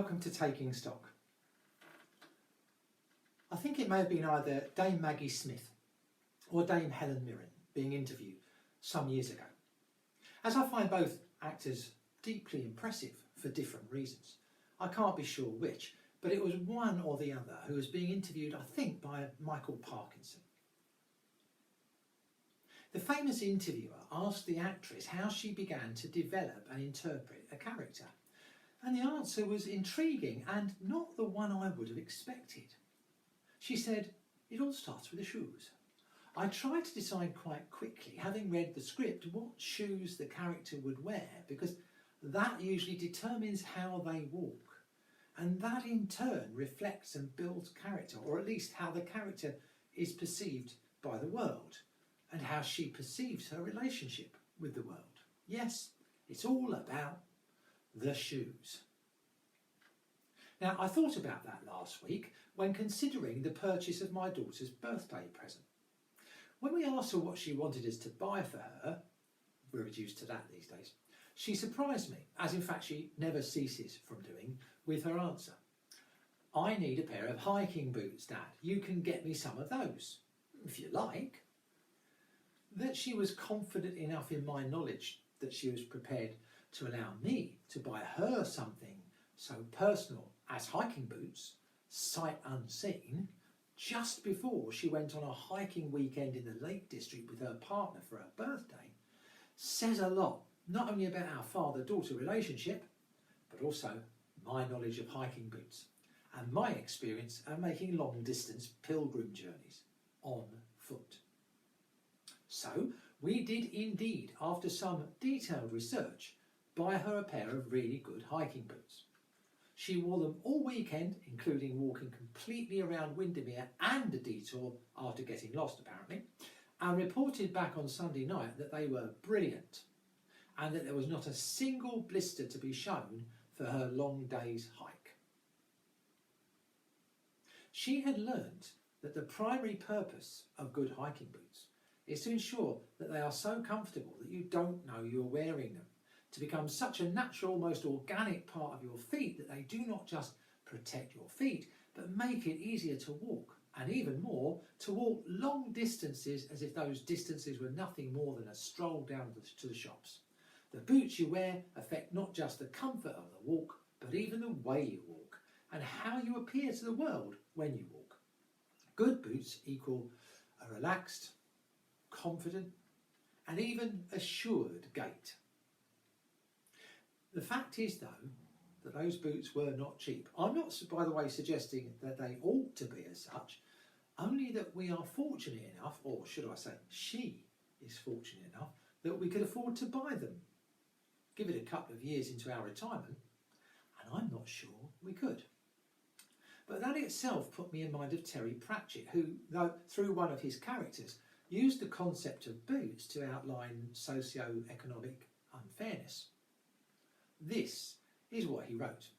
welcome to Taking Stock. I think it may have been either Dame Maggie Smith or Dame Helen Mirren being interviewed some years ago, as I find both actors deeply impressive for different reasons. I can't be sure which, but it was one or the other who was being interviewed, I think, by Michael Parkinson. The famous interviewer asked the actress how she began to develop and interpret a character, and the answer was intriguing and not the one I would have expected. She said, "It all starts with the shoes. I tried to decide quite quickly, having read the script, what shoes the character would wear, because that usually determines how they walk, and that in turn reflects and builds character, or at least how the character is perceived by the world, and how she perceives her relationship with the world. Yes, it's all about the shoes." Now, I thought about that last week when considering the purchase of my daughter's birthday present. When we asked her what she wanted us to buy for her, we're reduced to that these days, she surprised me, as in fact she never ceases from doing, with her answer. "I need a pair of hiking boots, Dad. You can get me some of those, if you like." That she was confident enough in my knowledge that she was prepared to allow me to buy her something so personal as hiking boots, sight unseen, just before she went on a hiking weekend in the Lake District with her partner for her birthday, says a lot, not only about our father-daughter relationship, but also my knowledge of hiking boots and my experience of making long-distance pilgrim journeys on foot. So we did indeed, after some detailed research, buy her a pair of really good hiking boots. She wore them all weekend, including walking completely around Windermere and a detour after getting lost apparently, and reported back on Sunday night that they were brilliant and that there was not a single blister to be shown for her long day's hike. She had learnt that the primary purpose of good hiking boots is to ensure that they are so comfortable that you don't know you're wearing them, to become such a natural, almost organic part of your feet that they do not just protect your feet, but make it easier to walk, and even more, to walk long distances as if those distances were nothing more than a stroll down to the shops. The boots you wear affect not just the comfort of the walk, but even the way you walk, and how you appear to the world when you walk. Good boots equal a relaxed, confident, and even assured gait. The fact is, though, that those boots were not cheap. I'm not, by the way, suggesting that they ought to be as such, only that we are fortunate enough, or should I say, she is fortunate enough, that we could afford to buy them. Give it a couple of years into our retirement, and I'm not sure we could. But that itself put me in mind of Terry Pratchett, who, though through one of his characters, used the concept of boots to outline socio-economic unfairness. This is what he wrote.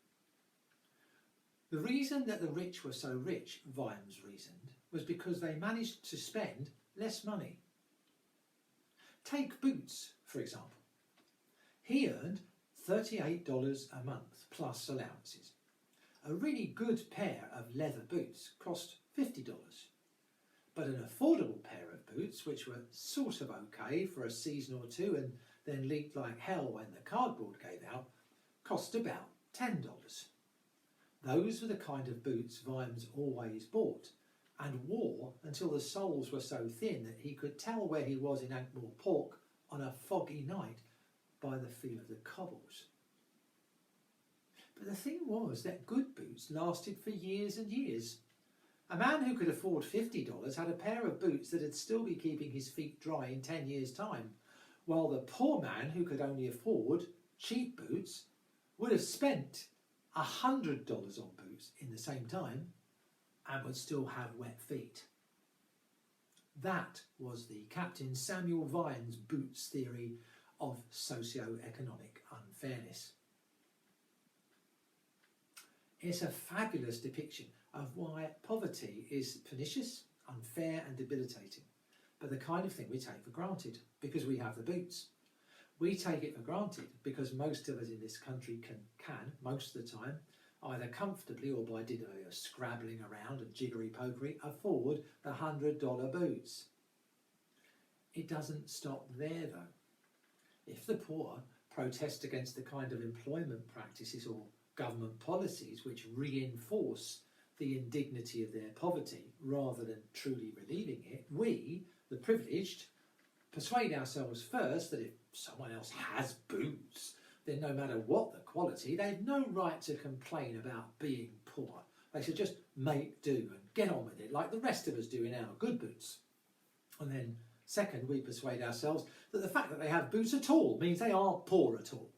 "The reason that the rich were so rich," Vimes reasoned, "was because they managed to spend less money. Take Boots, for example. He earned $38 a month plus allowances. A really good pair of leather boots cost $50, but an affordable pair of boots, which were sort of okay for a season or two and then leaked like hell when the cardboard gave out, cost about $10. Those were the kind of boots Vimes always bought and wore until the soles were so thin that he could tell where he was in Ankh-Morpork on a foggy night by the feel of the cobbles. But the thing was that good boots lasted for years and years. A man who could afford $50 had a pair of boots that would still be keeping his feet dry in 10 years' time, while the poor man who could only afford cheap boots would have spent $100 on boots in the same time and would still have wet feet. That was the Captain Samuel Vimes' boots theory of socio-economic unfairness. It's a fabulous depiction of why poverty is pernicious, unfair and debilitating, but the kind of thing we take for granted because we have the boots. We take it for granted because most of us in this country can most of the time, either comfortably or by scrabbling around and jiggery-pokery, afford the $100 boots. It doesn't stop there though. If the poor protest against the kind of employment practices or government policies which reinforce the indignity of their poverty rather than truly relieving it, we, the privileged, persuade ourselves first that if someone else has boots, then no matter what the quality, they've no right to complain about being poor. They should just make do and get on with it like the rest of us do in our good boots. And then second, we persuade ourselves that the fact that they have boots at all means they aren't poor at all.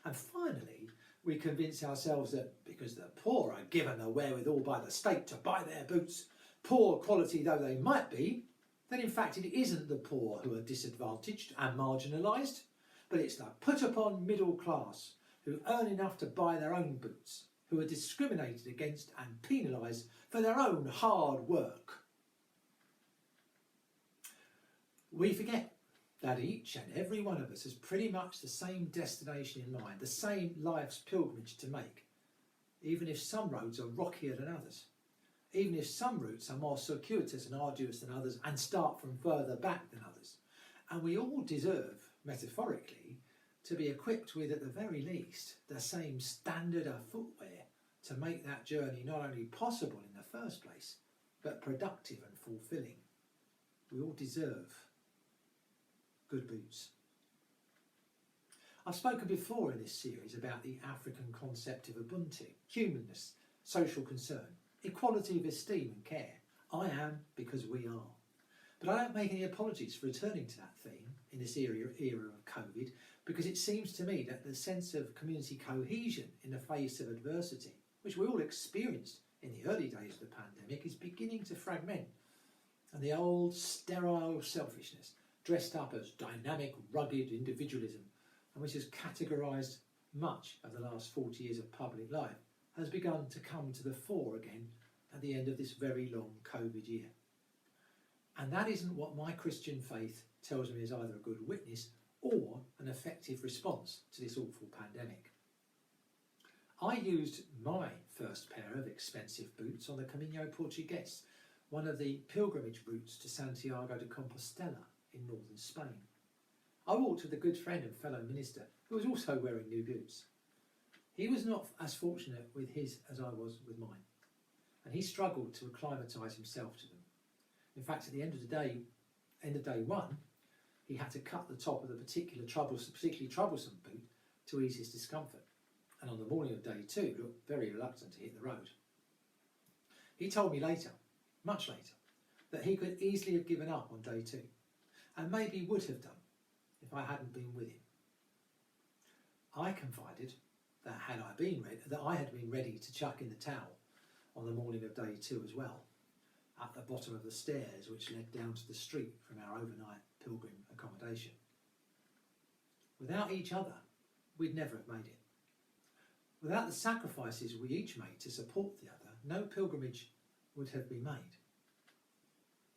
And finally, we convince ourselves that because the poor are given the wherewithal by the state to buy their boots, poor quality though they might be, then in fact it isn't the poor who are disadvantaged and marginalised, but it's the put-upon middle class who earn enough to buy their own boots, who are discriminated against and penalised for their own hard work. We forget that each and every one of us has pretty much the same destination in mind, the same life's pilgrimage to make, even if some roads are rockier than others, even if some routes are more circuitous and arduous than others and start from further back than others. And we all deserve, metaphorically, to be equipped with, at the very least, the same standard of footwear to make that journey not only possible in the first place, but productive and fulfilling. We all deserve good boots. I've spoken before in this series about the African concept of Ubuntu, humanness, social concern, equality of esteem and care. I am because we are. But I don't make any apologies for returning to that theme in this era of COVID, because it seems to me that the sense of community cohesion in the face of adversity, which we all experienced in the early days of the pandemic, is beginning to fragment. And the old sterile selfishness, dressed up as dynamic, rugged individualism, and which has categorised much of the last 40 years of public life, has begun to come to the fore again at the end of this very long COVID year. And that isn't what my Christian faith tells me is either a good witness or an effective response to this awful pandemic. I used my first pair of expensive boots on the Caminho Português, one of the pilgrimage routes to Santiago de Compostela in northern Spain. I walked with a good friend and fellow minister who was also wearing new boots. He was not as fortunate with his as I was with mine, and he struggled to acclimatise himself to them. In fact, at the end of day one, he had to cut the top of the particularly troublesome boot to ease his discomfort, and on the morning of day two looked very reluctant to hit the road. He told me later, much later, that he could easily have given up on day two, and maybe would have done if I hadn't been with him. I confided that I had been ready to chuck in the towel on the morning of day two as well, at the bottom of the stairs which led down to the street from our overnight pilgrim accommodation. Without each other, we'd never have made it. Without the sacrifices we each made to support the other, no pilgrimage would have been made.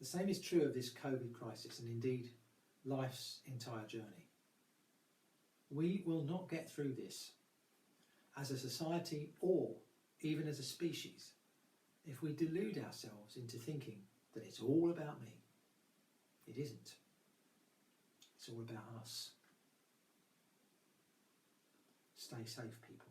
The same is true of this COVID crisis and indeed life's entire journey. We will not get through this as a society or even as a species if we delude ourselves into thinking that it's all about me. It isn't. It's all about us. Stay safe, people.